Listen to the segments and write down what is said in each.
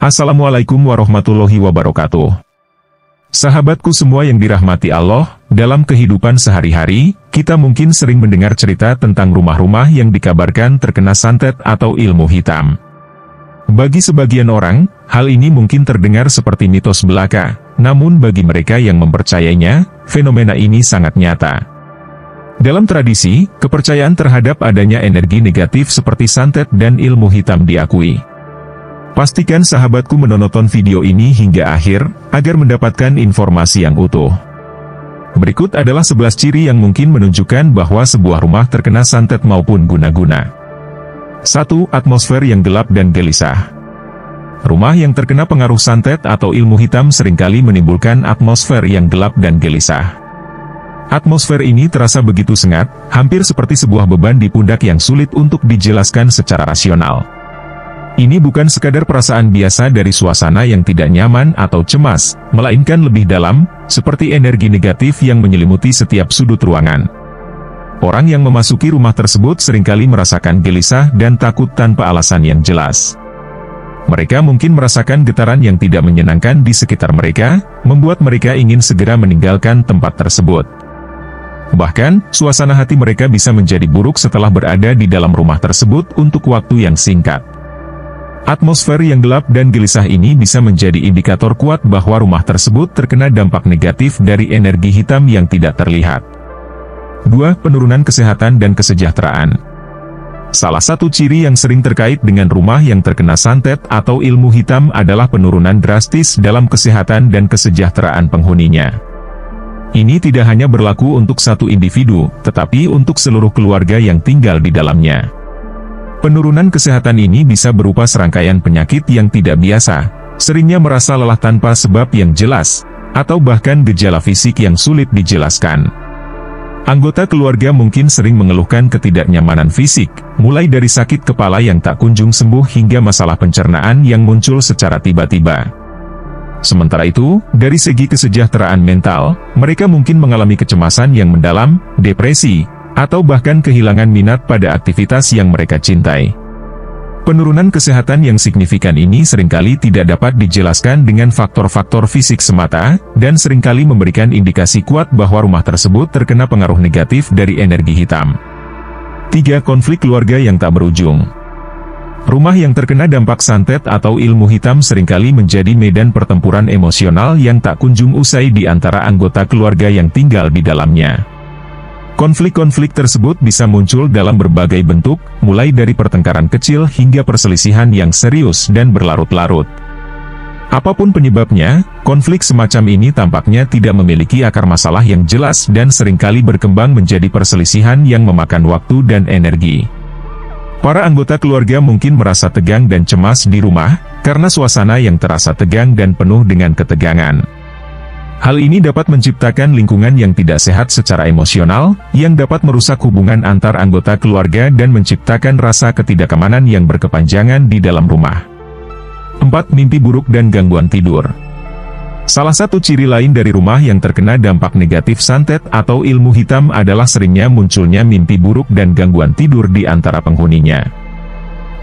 Assalamualaikum warahmatullahi wabarakatuh. Sahabatku semua yang dirahmati Allah, dalam kehidupan sehari-hari, kita mungkin sering mendengar cerita tentang rumah-rumah yang dikabarkan terkena santet atau ilmu hitam. Bagi sebagian orang, hal ini mungkin terdengar seperti mitos belaka, namun bagi mereka yang mempercayainya, fenomena ini sangat nyata. Dalam tradisi, kepercayaan terhadap adanya energi negatif seperti santet dan ilmu hitam diakui. Pastikan sahabatku menonton video ini hingga akhir, agar mendapatkan informasi yang utuh. Berikut adalah 11 ciri yang mungkin menunjukkan bahwa sebuah rumah terkena santet maupun guna-guna. 1. Atmosfer yang gelap dan gelisah. Rumah yang terkena pengaruh santet atau ilmu hitam seringkali menimbulkan atmosfer yang gelap dan gelisah. Atmosfer ini terasa begitu sengat, hampir seperti sebuah beban di pundak yang sulit untuk dijelaskan secara rasional. Ini bukan sekadar perasaan biasa dari suasana yang tidak nyaman atau cemas, melainkan lebih dalam, seperti energi negatif yang menyelimuti setiap sudut ruangan. Orang yang memasuki rumah tersebut seringkali merasakan gelisah dan takut tanpa alasan yang jelas. Mereka mungkin merasakan getaran yang tidak menyenangkan di sekitar mereka, membuat mereka ingin segera meninggalkan tempat tersebut. Bahkan, suasana hati mereka bisa menjadi buruk setelah berada di dalam rumah tersebut untuk waktu yang singkat. Atmosfer yang gelap dan gelisah ini bisa menjadi indikator kuat bahwa rumah tersebut terkena dampak negatif dari energi hitam yang tidak terlihat. 2. Penurunan kesehatan dan kesejahteraan. Salah satu ciri yang sering terkait dengan rumah yang terkena santet atau ilmu hitam adalah penurunan drastis dalam kesehatan dan kesejahteraan penghuninya. Ini tidak hanya berlaku untuk satu individu, tetapi untuk seluruh keluarga yang tinggal di dalamnya. Penurunan kesehatan ini bisa berupa serangkaian penyakit yang tidak biasa, seringnya merasa lelah tanpa sebab yang jelas, atau bahkan gejala fisik yang sulit dijelaskan. Anggota keluarga mungkin sering mengeluhkan ketidaknyamanan fisik, mulai dari sakit kepala yang tak kunjung sembuh hingga masalah pencernaan yang muncul secara tiba-tiba. Sementara itu, dari segi kesejahteraan mental, mereka mungkin mengalami kecemasan yang mendalam, depresi, atau bahkan kehilangan minat pada aktivitas yang mereka cintai. Penurunan kesehatan yang signifikan ini seringkali tidak dapat dijelaskan dengan faktor-faktor fisik semata, dan seringkali memberikan indikasi kuat bahwa rumah tersebut terkena pengaruh negatif dari energi hitam. 3. Konflik keluarga yang tak berujung. Rumah yang terkena dampak santet atau ilmu hitam seringkali menjadi medan pertempuran emosional yang tak kunjung usai di antara anggota keluarga yang tinggal di dalamnya. Konflik-konflik tersebut bisa muncul dalam berbagai bentuk, mulai dari pertengkaran kecil hingga perselisihan yang serius dan berlarut-larut. Apapun penyebabnya, konflik semacam ini tampaknya tidak memiliki akar masalah yang jelas dan seringkali berkembang menjadi perselisihan yang memakan waktu dan energi. Para anggota keluarga mungkin merasa tegang dan cemas di rumah, karena suasana yang terasa tegang dan penuh dengan ketegangan. Hal ini dapat menciptakan lingkungan yang tidak sehat secara emosional, yang dapat merusak hubungan antar anggota keluarga dan menciptakan rasa ketidakamanan yang berkepanjangan di dalam rumah. 4. Mimpi buruk dan gangguan tidur. Salah satu ciri lain dari rumah yang terkena dampak negatif santet atau ilmu hitam adalah seringnya munculnya mimpi buruk dan gangguan tidur di antara penghuninya.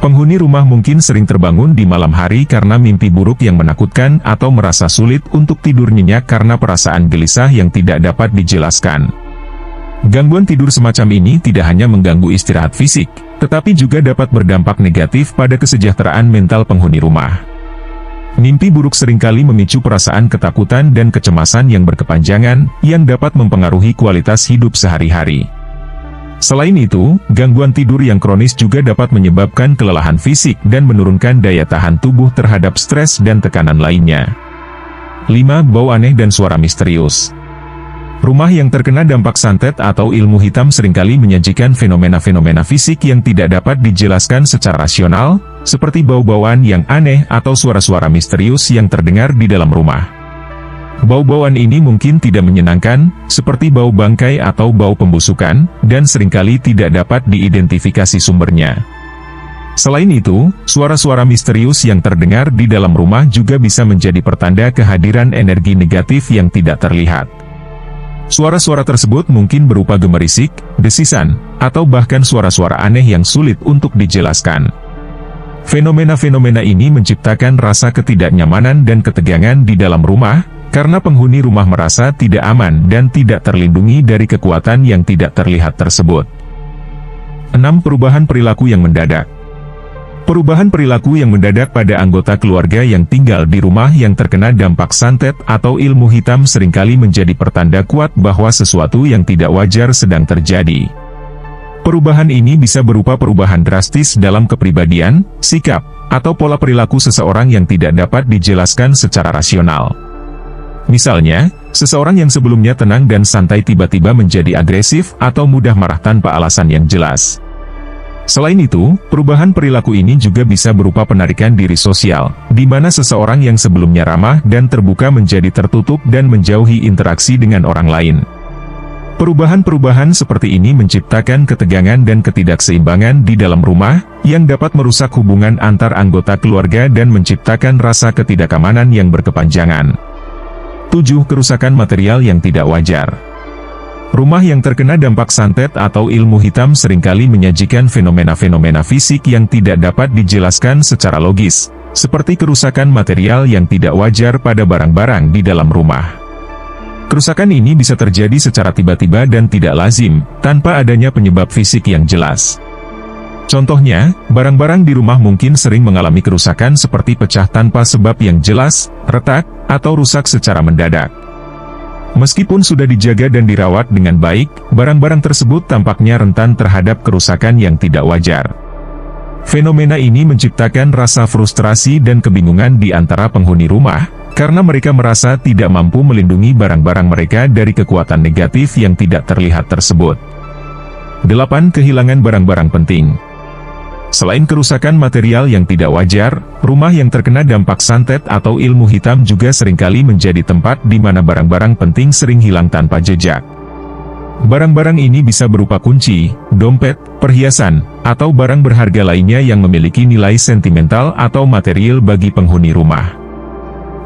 Penghuni rumah mungkin sering terbangun di malam hari karena mimpi buruk yang menakutkan atau merasa sulit untuk tidur nyenyak karena perasaan gelisah yang tidak dapat dijelaskan. Gangguan tidur semacam ini tidak hanya mengganggu istirahat fisik, tetapi juga dapat berdampak negatif pada kesejahteraan mental penghuni rumah. Mimpi buruk seringkali memicu perasaan ketakutan dan kecemasan yang berkepanjangan, yang dapat mempengaruhi kualitas hidup sehari-hari. Selain itu, gangguan tidur yang kronis juga dapat menyebabkan kelelahan fisik dan menurunkan daya tahan tubuh terhadap stres dan tekanan lainnya. 5. Bau aneh dan suara misterius. Rumah yang terkena dampak santet atau ilmu hitam seringkali menyajikan fenomena-fenomena fisik yang tidak dapat dijelaskan secara rasional, seperti bau-bauan yang aneh atau suara-suara misterius yang terdengar di dalam rumah. Bau-bauan ini mungkin tidak menyenangkan, seperti bau bangkai atau bau pembusukan, dan seringkali tidak dapat diidentifikasi sumbernya. Selain itu, suara-suara misterius yang terdengar di dalam rumah juga bisa menjadi pertanda kehadiran energi negatif yang tidak terlihat. Suara-suara tersebut mungkin berupa gemerisik, desisan, atau bahkan suara-suara aneh yang sulit untuk dijelaskan. Fenomena-fenomena ini menciptakan rasa ketidaknyamanan dan ketegangan di dalam rumah, karena penghuni rumah merasa tidak aman dan tidak terlindungi dari kekuatan yang tidak terlihat tersebut. 6. Perubahan perilaku yang mendadak. Perubahan perilaku yang mendadak pada anggota keluarga yang tinggal di rumah yang terkena dampak santet atau ilmu hitam seringkali menjadi pertanda kuat bahwa sesuatu yang tidak wajar sedang terjadi. Perubahan ini bisa berupa perubahan drastis dalam kepribadian, sikap, atau pola perilaku seseorang yang tidak dapat dijelaskan secara rasional. Misalnya, seseorang yang sebelumnya tenang dan santai tiba-tiba menjadi agresif atau mudah marah tanpa alasan yang jelas. Selain itu, perubahan perilaku ini juga bisa berupa penarikan diri sosial, di mana seseorang yang sebelumnya ramah dan terbuka menjadi tertutup dan menjauhi interaksi dengan orang lain. Perubahan-perubahan seperti ini menciptakan ketegangan dan ketidakseimbangan di dalam rumah, yang dapat merusak hubungan antar anggota keluarga dan menciptakan rasa ketidakamanan yang berkepanjangan. 7. Kerusakan material yang tidak wajar. Rumah yang terkena dampak santet atau ilmu hitam seringkali menyajikan fenomena-fenomena fisik yang tidak dapat dijelaskan secara logis, seperti kerusakan material yang tidak wajar pada barang-barang di dalam rumah. Kerusakan ini bisa terjadi secara tiba-tiba dan tidak lazim, tanpa adanya penyebab fisik yang jelas. Contohnya, barang-barang di rumah mungkin sering mengalami kerusakan seperti pecah tanpa sebab yang jelas, retak, atau rusak secara mendadak. Meskipun sudah dijaga dan dirawat dengan baik, barang-barang tersebut tampaknya rentan terhadap kerusakan yang tidak wajar. Fenomena ini menciptakan rasa frustrasi dan kebingungan di antara penghuni rumah, karena mereka merasa tidak mampu melindungi barang-barang mereka dari kekuatan negatif yang tidak terlihat tersebut. 8. Kehilangan barang-barang penting. Selain kerusakan material yang tidak wajar, rumah yang terkena dampak santet atau ilmu hitam juga seringkali menjadi tempat di mana barang-barang penting sering hilang tanpa jejak. Barang-barang ini bisa berupa kunci, dompet, perhiasan, atau barang berharga lainnya yang memiliki nilai sentimental atau material bagi penghuni rumah.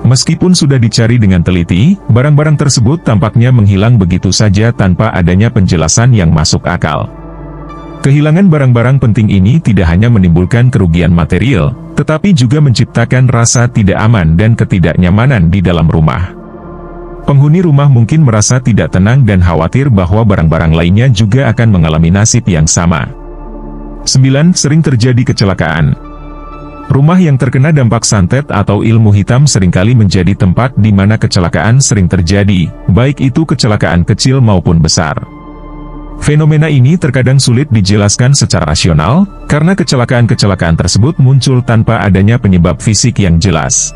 Meskipun sudah dicari dengan teliti, barang-barang tersebut tampaknya menghilang begitu saja tanpa adanya penjelasan yang masuk akal. Kehilangan barang-barang penting ini tidak hanya menimbulkan kerugian material, tetapi juga menciptakan rasa tidak aman dan ketidaknyamanan di dalam rumah. Penghuni rumah mungkin merasa tidak tenang dan khawatir bahwa barang-barang lainnya juga akan mengalami nasib yang sama. 9. Sering terjadi kecelakaan. Rumah yang terkena dampak santet atau ilmu hitam seringkali menjadi tempat di mana kecelakaan sering terjadi, baik itu kecelakaan kecil maupun besar. Fenomena ini terkadang sulit dijelaskan secara rasional, karena kecelakaan-kecelakaan tersebut muncul tanpa adanya penyebab fisik yang jelas.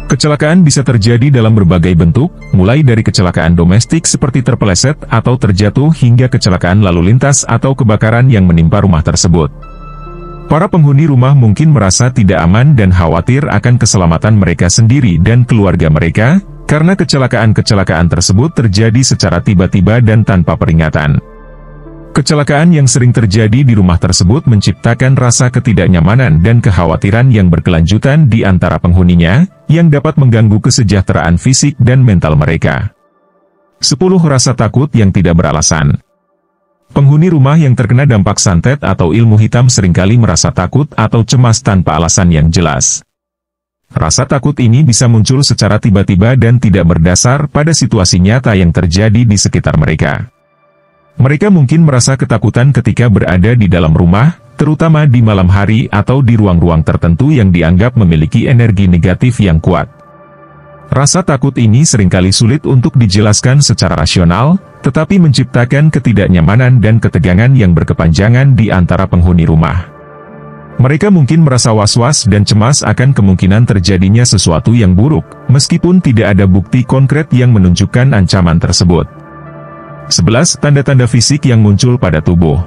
Kecelakaan bisa terjadi dalam berbagai bentuk, mulai dari kecelakaan domestik seperti terpeleset atau terjatuh hingga kecelakaan lalu lintas atau kebakaran yang menimpa rumah tersebut. Para penghuni rumah mungkin merasa tidak aman dan khawatir akan keselamatan mereka sendiri dan keluarga mereka, karena kecelakaan-kecelakaan tersebut terjadi secara tiba-tiba dan tanpa peringatan. Kecelakaan yang sering terjadi di rumah tersebut menciptakan rasa ketidaknyamanan dan kekhawatiran yang berkelanjutan di antara penghuninya, yang dapat mengganggu kesejahteraan fisik dan mental mereka. 10. Rasa takut yang tidak beralasan. Penghuni rumah yang terkena dampak santet atau ilmu hitam seringkali merasa takut atau cemas tanpa alasan yang jelas. Rasa takut ini bisa muncul secara tiba-tiba dan tidak berdasar pada situasi nyata yang terjadi di sekitar mereka. Mereka mungkin merasa ketakutan ketika berada di dalam rumah, terutama di malam hari atau di ruang-ruang tertentu yang dianggap memiliki energi negatif yang kuat. Rasa takut ini seringkali sulit untuk dijelaskan secara rasional, tetapi menciptakan ketidaknyamanan dan ketegangan yang berkepanjangan di antara penghuni rumah. Mereka mungkin merasa was-was dan cemas akan kemungkinan terjadinya sesuatu yang buruk, meskipun tidak ada bukti konkret yang menunjukkan ancaman tersebut. 11. Tanda-tanda fisik yang muncul pada tubuh.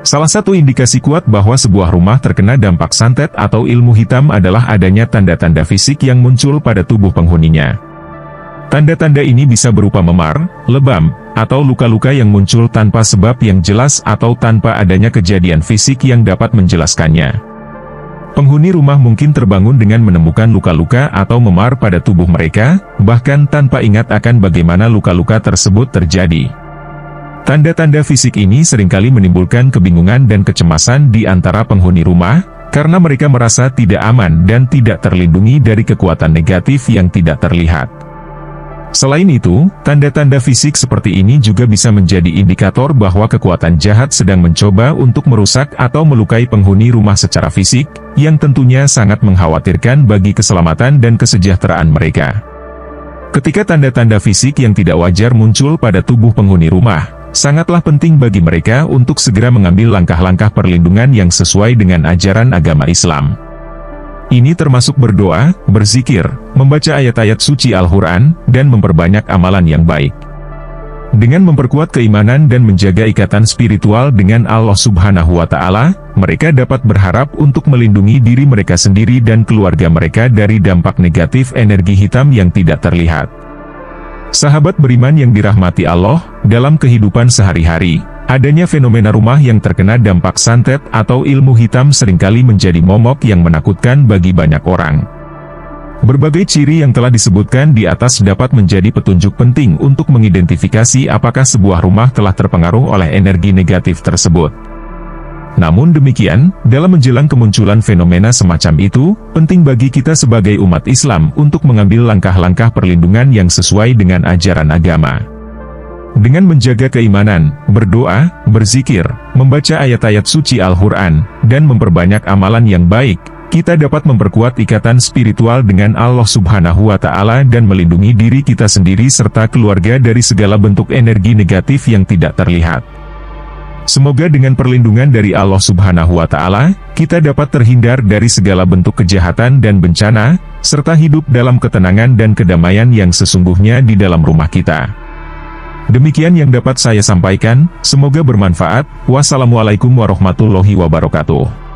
Salah satu indikasi kuat bahwa sebuah rumah terkena dampak santet atau ilmu hitam adalah adanya tanda-tanda fisik yang muncul pada tubuh penghuninya. Tanda-tanda ini bisa berupa memar, lebam, atau luka-luka yang muncul tanpa sebab yang jelas atau tanpa adanya kejadian fisik yang dapat menjelaskannya. Penghuni rumah mungkin terbangun dengan menemukan luka-luka atau memar pada tubuh mereka, bahkan tanpa ingat akan bagaimana luka-luka tersebut terjadi. Tanda-tanda fisik ini seringkali menimbulkan kebingungan dan kecemasan di antara penghuni rumah, karena mereka merasa tidak aman dan tidak terlindungi dari kekuatan negatif yang tidak terlihat. Selain itu, tanda-tanda fisik seperti ini juga bisa menjadi indikator bahwa kekuatan jahat sedang mencoba untuk merusak atau melukai penghuni rumah secara fisik, yang tentunya sangat mengkhawatirkan bagi keselamatan dan kesejahteraan mereka. Ketika tanda-tanda fisik yang tidak wajar muncul pada tubuh penghuni rumah, sangatlah penting bagi mereka untuk segera mengambil langkah-langkah perlindungan yang sesuai dengan ajaran agama Islam. Ini termasuk berdoa, berzikir, membaca ayat-ayat suci Al-Quran, dan memperbanyak amalan yang baik. Dengan memperkuat keimanan dan menjaga ikatan spiritual dengan Allah Subhanahu wa Ta'ala, mereka dapat berharap untuk melindungi diri mereka sendiri dan keluarga mereka dari dampak negatif energi hitam yang tidak terlihat. Sahabat beriman yang dirahmati Allah, dalam kehidupan sehari-hari, adanya fenomena rumah yang terkena dampak santet atau ilmu hitam seringkali menjadi momok yang menakutkan bagi banyak orang. Berbagai ciri yang telah disebutkan di atas dapat menjadi petunjuk penting untuk mengidentifikasi apakah sebuah rumah telah terpengaruh oleh energi negatif tersebut. Namun demikian, dalam menjelang kemunculan fenomena semacam itu, penting bagi kita sebagai umat Islam untuk mengambil langkah-langkah perlindungan yang sesuai dengan ajaran agama. Dengan menjaga keimanan, berdoa, berzikir, membaca ayat-ayat suci Al-Quran, dan memperbanyak amalan yang baik, kita dapat memperkuat ikatan spiritual dengan Allah Subhanahu wa Ta'ala dan melindungi diri kita sendiri serta keluarga dari segala bentuk energi negatif yang tidak terlihat. Semoga dengan perlindungan dari Allah Subhanahu wa Ta'ala, kita dapat terhindar dari segala bentuk kejahatan dan bencana, serta hidup dalam ketenangan dan kedamaian yang sesungguhnya di dalam rumah kita. Demikian yang dapat saya sampaikan, semoga bermanfaat. Wassalamualaikum warahmatullahi wabarakatuh.